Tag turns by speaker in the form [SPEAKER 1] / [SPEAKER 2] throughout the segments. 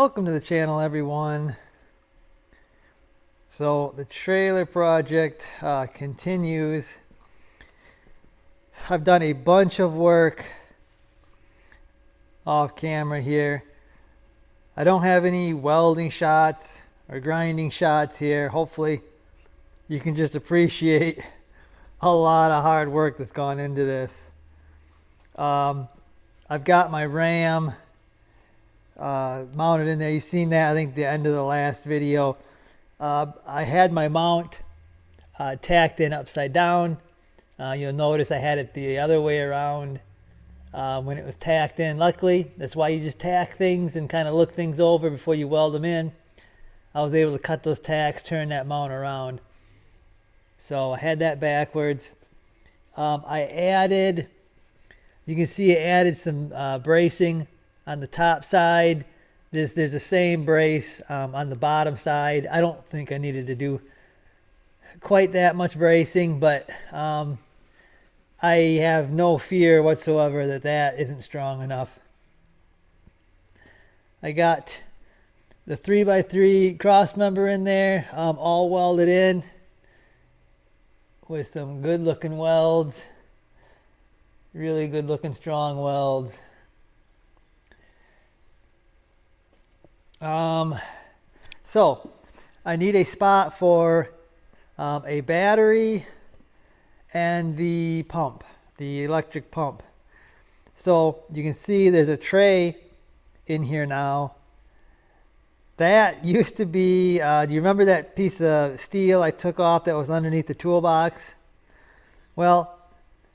[SPEAKER 1] Welcome to the channel, everyone. So the trailer project continues. I've done a bunch of work off camera here. I don't have any welding shots or grinding shots here. Hopefully you can just appreciate a lot of hard work that's gone into this. I've got my ram mounted in there. You've seen that, I think, the end of the last video. I had my mount tacked in upside down. You'll notice I had it the other way around when it was tacked in. Luckily, that's why you just tack things and kind of look things over before you weld them in. I was able to cut those tacks, turn that mount around. So I had that backwards. I added, you can see I added some bracing on the top side. There's the same brace on the bottom side. I don't think I needed to do quite that much bracing, but I have no fear whatsoever that that isn't strong enough. I got the 3x3 cross member in there, all welded in with some good looking welds, really good looking strong welds. So I need a spot for a battery and the pump, the electric pump. So you can see there's a tray in here now. That used to be, do you remember that piece of steel I took off that was underneath the toolbox? Well,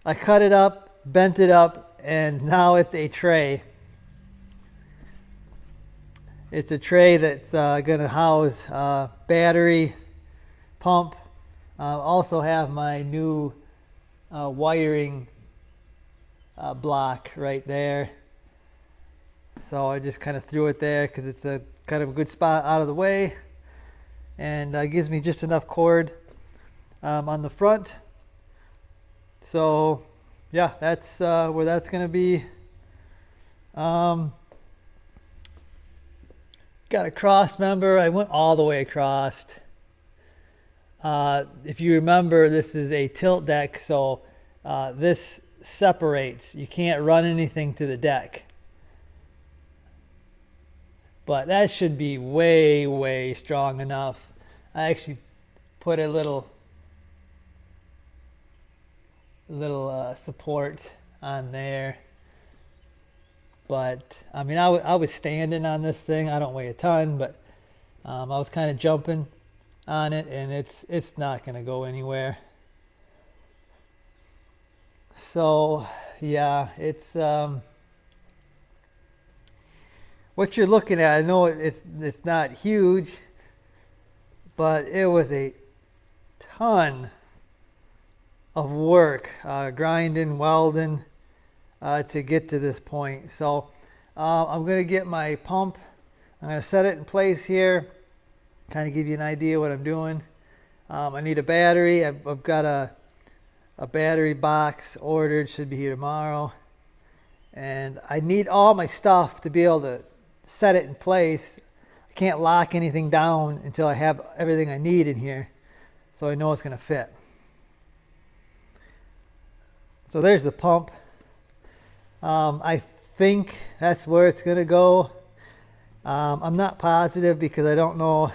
[SPEAKER 1] I cut it up, bent it up, and now it's a tray. It's a tray that's going to house battery, pump. Also have my new wiring block right there. So I just kind of threw it there because it's a kind of a good spot out of the way, and gives me just enough cord on the front. So yeah, that's where that's going to be. Got a cross member. I went all the way across. If you remember, this is a tilt deck, so this separates. You can't run anything to the deck. But that should be way, way strong enough. I actually put a little support on there. But I mean, I was standing on this thing. I don't weigh a ton, but I was kind of jumping on it, and it's not going to go anywhere. So yeah, it's what you're looking at. I know it's not huge, but it was a ton of work, grinding, welding, to get to this point. So I'm going to get my pump. I'm going to set it in place here, kind of give you an idea what I'm doing. I need a battery. I've got a battery box ordered, should be here tomorrow. And I need all my stuff to be able to set it in place. I can't lock anything down until I have everything I need in here, so I know it's going to fit. So there's the pump. I think that's where it's going to go. I'm not positive because I don't know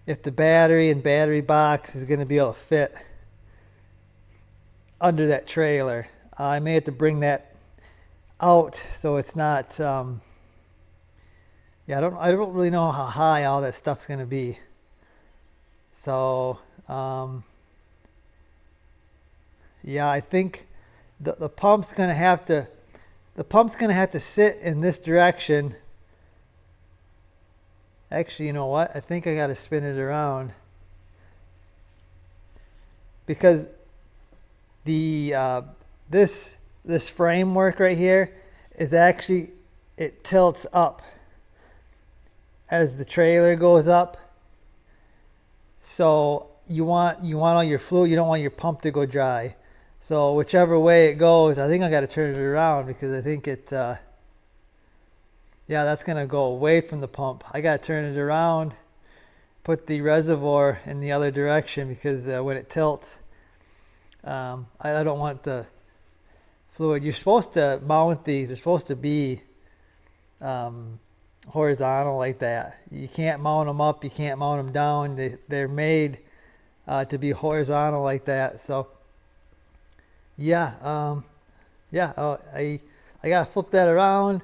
[SPEAKER 1] if the battery and battery box is going to be able to fit under that trailer. I may have to bring that out so it's not, yeah, I don't really know how high all that stuff's going to be. So, yeah, I think the pump's going to have to sit in this direction. Actually, you know what? I think I got to spin it around, because the this framework right here is actually, it tilts up as the trailer goes up. So you want all your fluid. You don't want your pump to go dry. So whichever way it goes, I think I got to turn it around because I think Yeah, that's gonna go away from the pump. I gotta turn it around, put the reservoir in the other direction because when it tilts, I don't want the fluid. You're supposed to mount these. They're supposed to be horizontal like that. You can't mount them up. You can't mount them down. They're made to be horizontal like that. So yeah, I gotta flip that around,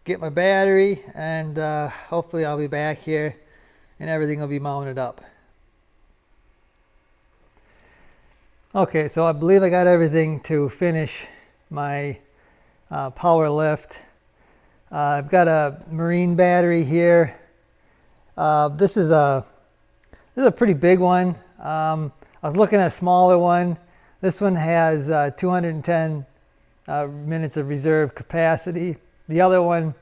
[SPEAKER 1] get my battery, and hopefully I'll be back here and everything will be mounted up. Okay, so I believe I got everything to finish my power lift. I've got a marine battery here. This is a pretty big one. I was looking at a smaller one. This one has 210 minutes of reserve capacity. The other one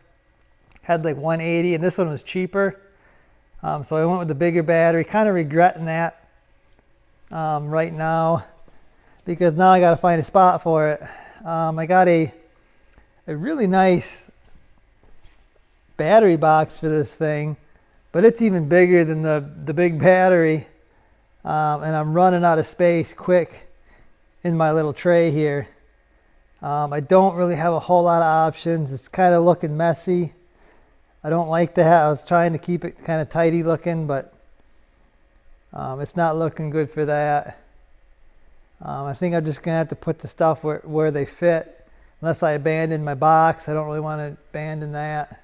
[SPEAKER 1] had like 180, and this one was cheaper. So I went with the bigger battery. Kind of regretting that right now, because now I got to find a spot for it. I got a really nice battery box for this thing, but it's even bigger than the big battery, and I'm running out of space quick in my little tray here. I don't really have a whole lot of options. It's kind of looking messy. I don't like that. I was trying to keep it kind of tidy looking, but it's not looking good for that. I think I'm just gonna have to put the stuff where they fit, unless I abandon my box. I don't really want to abandon that.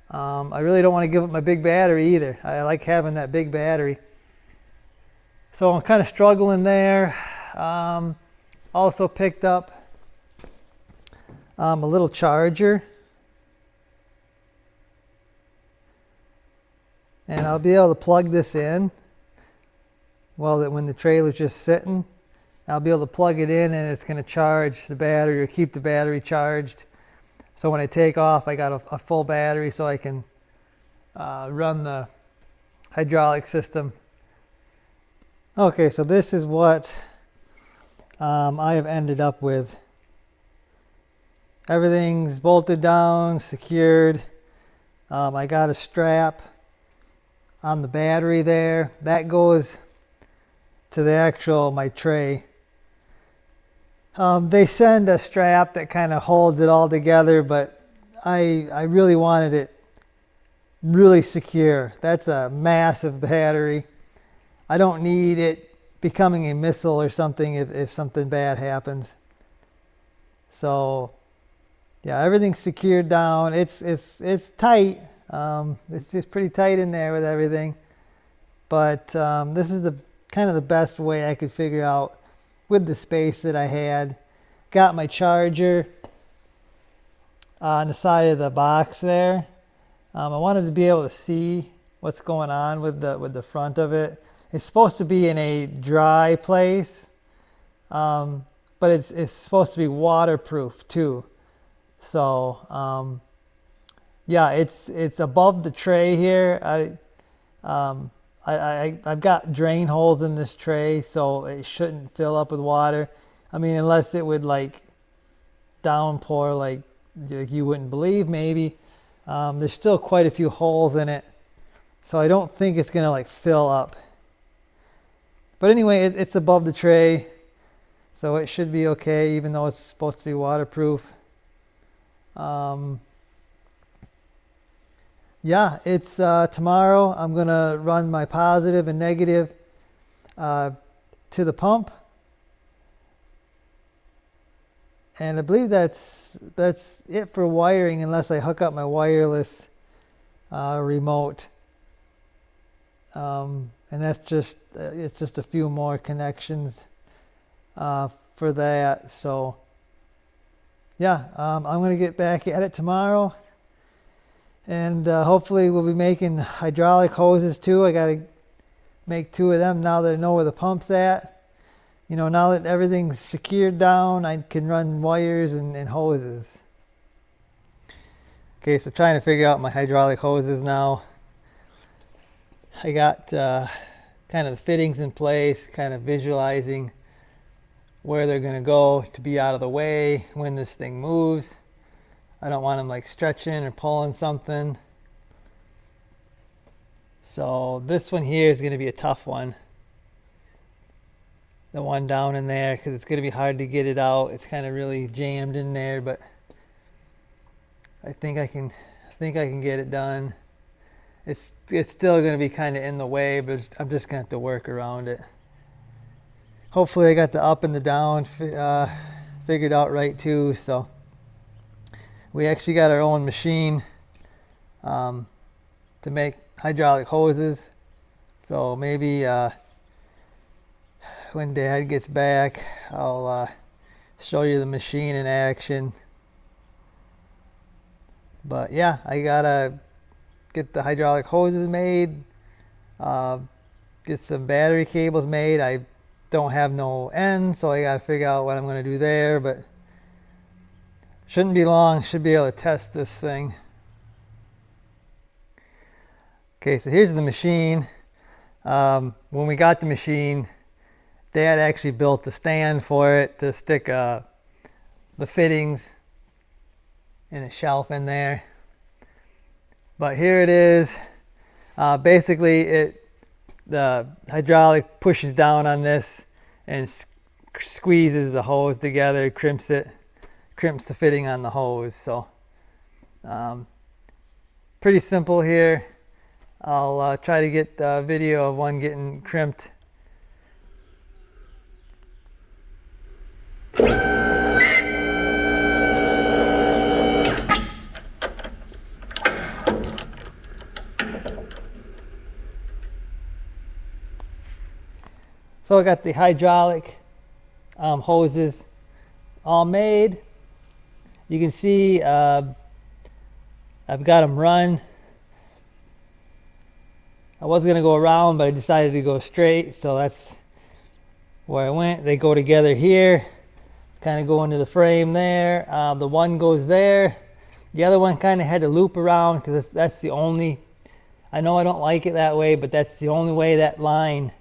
[SPEAKER 1] I really don't want to give up my big battery either. I like having that big battery. So I'm kind of struggling there. Also picked up a little charger. And I'll be able to plug this in when the trailer's just sitting. I'll be able to plug it in and it's going to charge the battery or keep the battery charged. So when I take off, I got a full battery so I can run the hydraulic system. Okay, so this is what I have ended up with. Everything's bolted down, secured. I got a strap on the battery there. That goes to my tray. They send a strap that kind of holds it all together, but I really wanted it really secure. That's a massive battery. I don't need it becoming a missile or something if something bad happens. So yeah, everything's secured down. It's tight. It's just pretty tight in there with everything. But this is the kind of the best way I could figure out with the space that I had. Got my charger on the side of the box there. I wanted to be able to see what's going on with the front of it. It's supposed to be in a dry place, but it's supposed to be waterproof too. So yeah, it's above the tray here. I've got drain holes in this tray, so it shouldn't fill up with water. I mean, unless it would like downpour like you wouldn't believe maybe. There's still quite a few holes in it, so I don't think it's gonna like fill up. But anyway, it's above the tray, so it should be okay, even though it's supposed to be waterproof. Yeah, it's tomorrow. I'm gonna run my positive and negative to the pump, and I believe that's it for wiring, unless I hook up my wireless remote. And that's just it's just a few more connections for that. So yeah, I'm gonna get back at it tomorrow. And hopefully we'll be making hydraulic hoses too. I got to make 2 of them now that I know where the pump's at. You know, now that everything's secured down, I can run wires and hoses. Okay, so trying to figure out my hydraulic hoses now. I got kind of the fittings in place, kind of visualizing where they're going to go to be out of the way when this thing moves. I don't want them like stretching or pulling something. So this one here is going to be a tough one. The one down in there, because it's going to be hard to get it out. It's kind of really jammed in there, but I think I can get it done. It's still going to be kind of in the way, but I'm just going to have to work around it. Hopefully I got the up and the down figured out right too. So we actually got our own machine to make hydraulic hoses. So maybe when Dad gets back, I'll show you the machine in action. But yeah, I gotta get the hydraulic hoses made, get some battery cables made. I don't have no ends, so I gotta figure out what I'm gonna do there, but shouldn't be long. Should be able to test this thing. Okay, so here's the machine. When we got the machine, Dad actually built a stand for it to stick the fittings and a shelf in there. But here it is. Basically, the hydraulic pushes down on this and squeezes the hose together, crimps the fitting on the hose. So pretty simple here. I'll try to get a video of one getting crimped. So I got the hydraulic hoses all made. You can see I've got them run. I was going to go around, but I decided to go straight, so that's where I went. They go together here, kind of go into the frame there. The one goes there. The other one kind of had to loop around because that's the only, I know I don't like it that way, but that's the only way that line,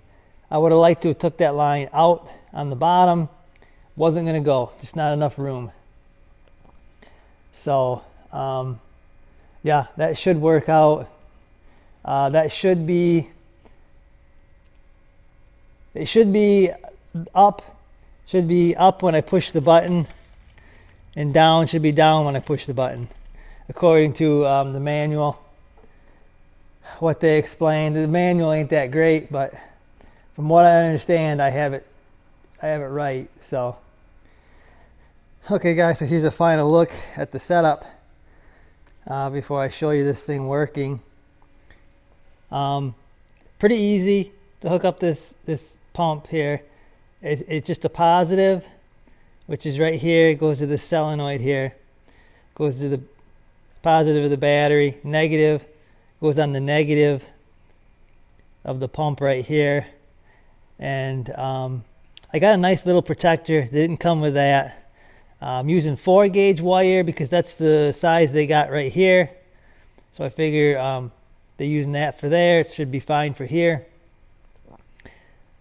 [SPEAKER 1] I would have liked to have took that line out on the bottom. Wasn't going to go, just not enough room. So yeah, that should work out. That should be, it should be up when I push the button, and down should be down when I push the button, according to the manual. What they explained, the manual ain't that great, but from what I understand, I have it right. So okay guys, so here's a final look at the setup before I show you this thing working. Pretty easy to hook up this pump here. It's just a positive, which is right here. It goes to the solenoid here, goes to the positive of the battery. Negative goes on the negative of the pump right here. And I got a nice little protector. They didn't come with that. I'm using 4-gauge wire because that's the size they got right here. So I figure they're using that for there. It should be fine for here.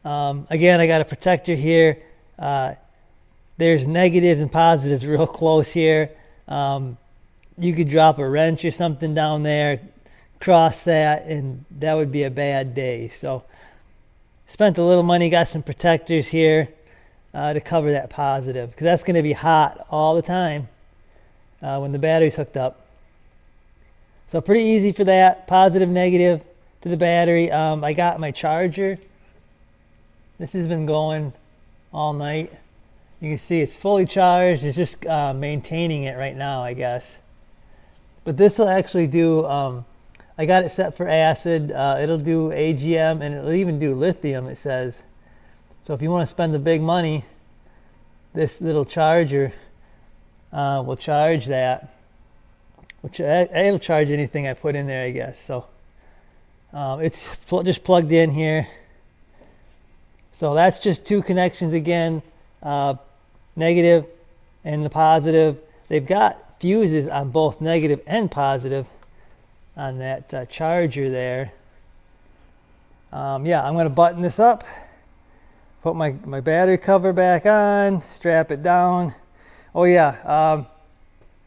[SPEAKER 1] Again, I got a protector here. There's negatives and positives real close here. You could drop a wrench or something down there, cross that, and that would be a bad day. So spent a little money, got some protectors here to cover that positive, because that's going to be hot all the time when the battery's hooked up. So pretty easy for that, positive, negative to the battery. I got my charger. This has been going all night. You can see it's fully charged. It's just maintaining it right now, I guess. But this will actually do, I got it set for acid. It'll do AGM, and it'll even do lithium, it says. So if you want to spend the big money, this little charger will charge that. It'll charge anything I put in there, I guess. So it's just plugged in here. So that's just two connections again, negative and the positive. They've got fuses on both negative and positive on that charger there. Yeah, I'm going to button this up, put my battery cover back on, strap it down. Oh yeah,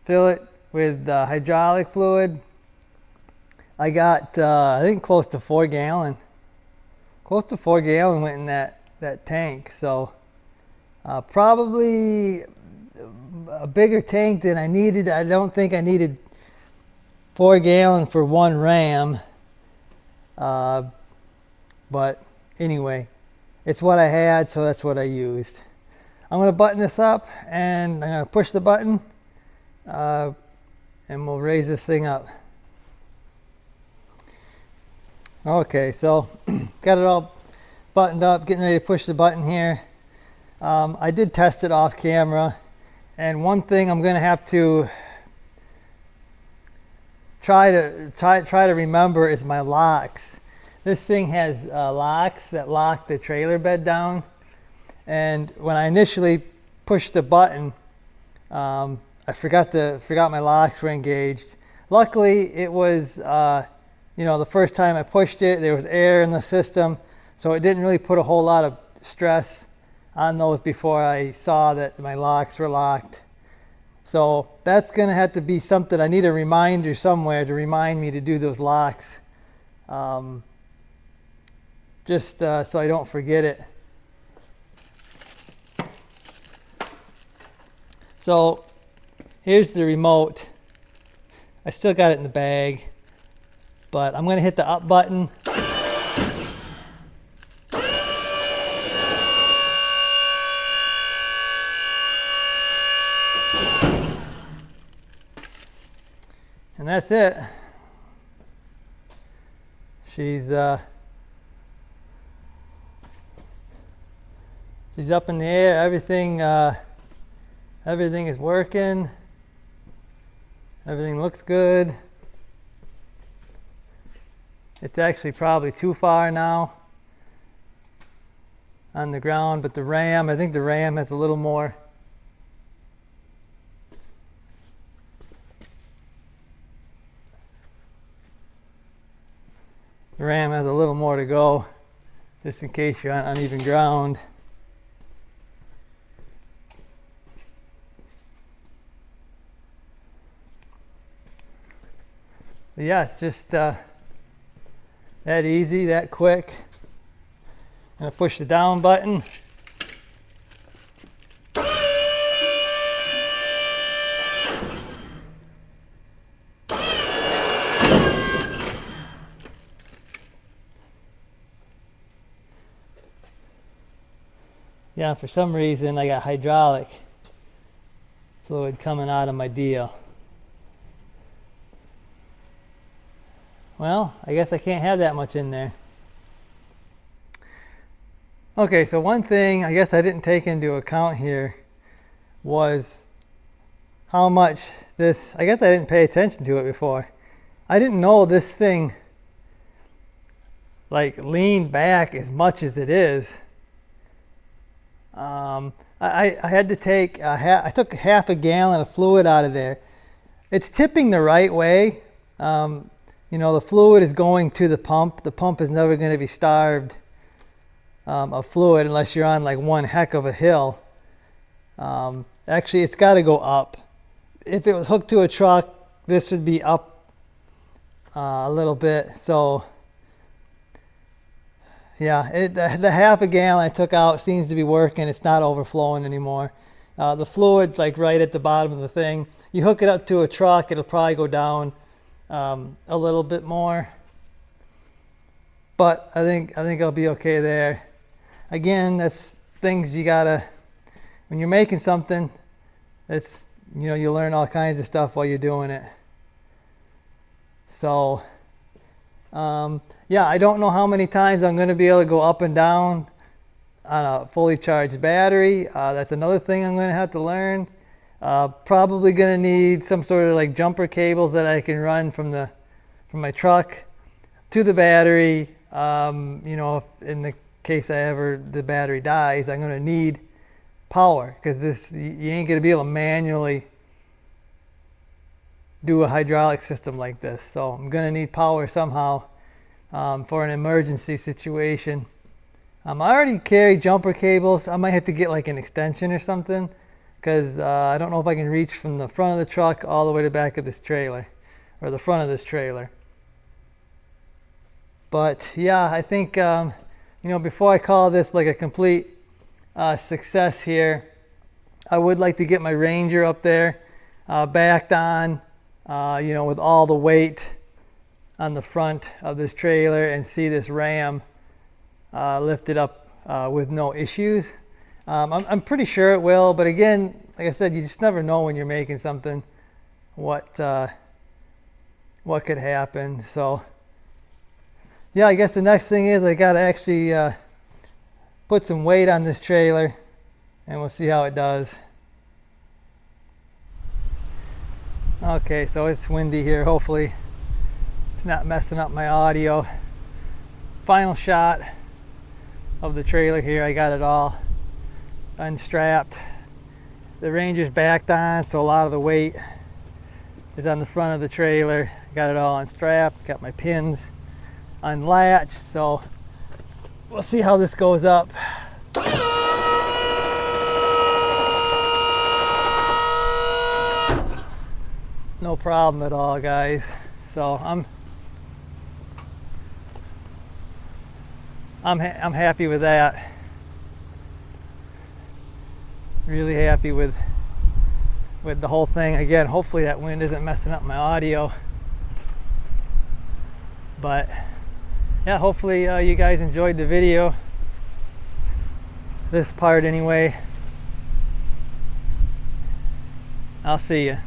[SPEAKER 1] fill it with hydraulic fluid. I got I think close to 4 gallon. Close to 4 gallon went in that tank. So probably a bigger tank than I needed. I don't think I needed 4 gallon for one ram. But anyway, it's what I had, so that's what I used. I'm going to button this up, and I'm going to push the button, and we'll raise this thing up. Okay, so got it all buttoned up, getting ready to push the button here. I did test it off camera, and one thing I'm going to have to try to remember is my locks. This thing has locks that lock the trailer bed down, and when I initially pushed the button, I forgot my locks were engaged. Luckily, it was the first time I pushed it, there was air in the system, so it didn't really put a whole lot of stress on those before I saw that my locks were locked. So that's going to have to be something. I need a reminder somewhere to remind me to do those locks, just so I don't forget it. So here's the remote. I still got it in the bag, but I'm going to hit the up button. And that's it. She's up in the air. Everything is working. Everything looks good. It's actually probably too far now on the ground, but I think the ram has a little more. The ram has a little more to go, just in case you're on uneven ground. But yeah, it's just that easy, that quick. I'm going to push the down button. Yeah, for some reason I got hydraulic fluid coming out of my deal. Well, I guess I can't have that much in there. Okay, so one thing I guess I didn't take into account here was how much this, I guess I didn't pay attention to it before. I didn't know this thing like leaned back as much as it is. I had to take I took half a gallon of fluid out of there. It's tipping the right way. The fluid is going to the pump. The pump is never going to be starved of fluid unless you're on like one heck of a hill. Actually, it's got to go up. If it was hooked to a truck, this would be up a little bit. So yeah, the half a gallon I took out seems to be working. It's not overflowing anymore. The fluid's like right at the bottom of the thing. You hook it up to a truck, it'll probably go down a little bit more. But I think I'll be okay there. Again, that's things you gotta, when you're making something, it's, you learn all kinds of stuff while you're doing it. So yeah, I don't know how many times I'm going to be able to go up and down on a fully charged battery. That's another thing I'm going to have to learn. Probably going to need some sort of like jumper cables that I can run from my truck to the battery. If in the case the battery dies, I'm going to need power, because you ain't going to be able to manually do a hydraulic system like this. So I'm going to need power somehow. For an emergency situation. I already carry jumper cables. I might have to get like an extension or something because I don't know if I can reach from the front of the truck all the way to the back of this trailer, or the front of this trailer. But yeah, I think, you know, before I call this like a complete success here, I would like to get my Ranger up there, backed on, you know, with all the weight on the front of this trailer, and see this Ram lifted up with no issues. I'm pretty sure it will, but again, like I said, you just never know when you're making something what could happen. So yeah, I guess the next thing is I gotta actually put some weight on this trailer, and we'll see how it does. Okay, so it's windy here. Hopefully it's not messing up my audio. Final shot of the trailer here. I got it all unstrapped. The Ranger's backed on, so a lot of the weight is on the front of the trailer. Got it all unstrapped, got my pins unlatched, so we'll see how this goes up. No problem at all, guys. So I'm happy with that. Really happy with the whole thing. Again, hopefully that wind isn't messing up my audio. But yeah, hopefully you guys enjoyed the video. This part anyway. I'll see you.